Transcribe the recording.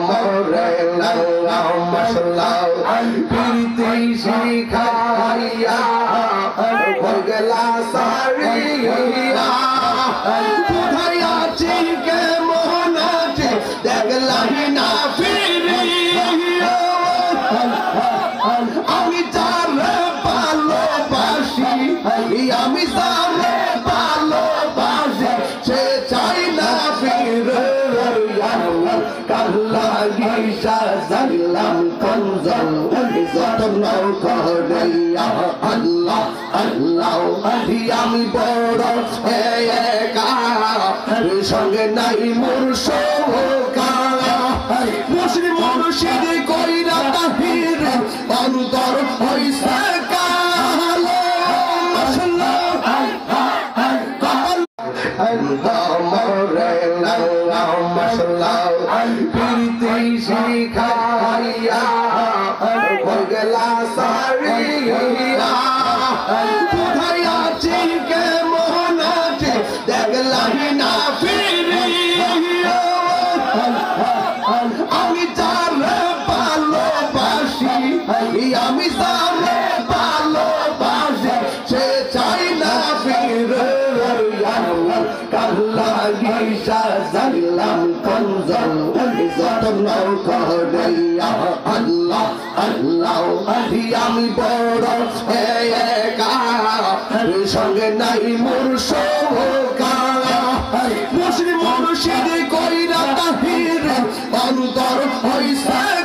মরে প্রীতি শিখাইয়া গেলা সারিয়া কোথায় আছি কেমন আছে দেখলাম না ফিরিয়া আমি তারে ভালোবাসি আমি তারে ভালোবাসি সে চাই না ফিরে কাল্লা গিসা জানলাম কঞ্জল যত্ন করে আল্লাহ আল্লাহ আমি বড় একা সঙ্গে নাই মোর সহকা মুসলিম মুর্শিদ কইরা তাহির অন্তর হইছে কালো মরে প্রীতি শিখাইয়া গেলা সারিয়া কোথায় আছি কেমন আছে দেখলাম না ফিরিয়া আমি তারে ভালোবাসি আমি তারে ভালোবাসি সে চাই না ফিরে কাল্লা গিসা জানলাম কঞ্জল যত্ন করে আল্লাহ আল্লাহ আমি বড় একা সঙ্গে নাই মোর সহকা মুসলিম মুর্শিদ কইরা তাহির অন্তর হইছে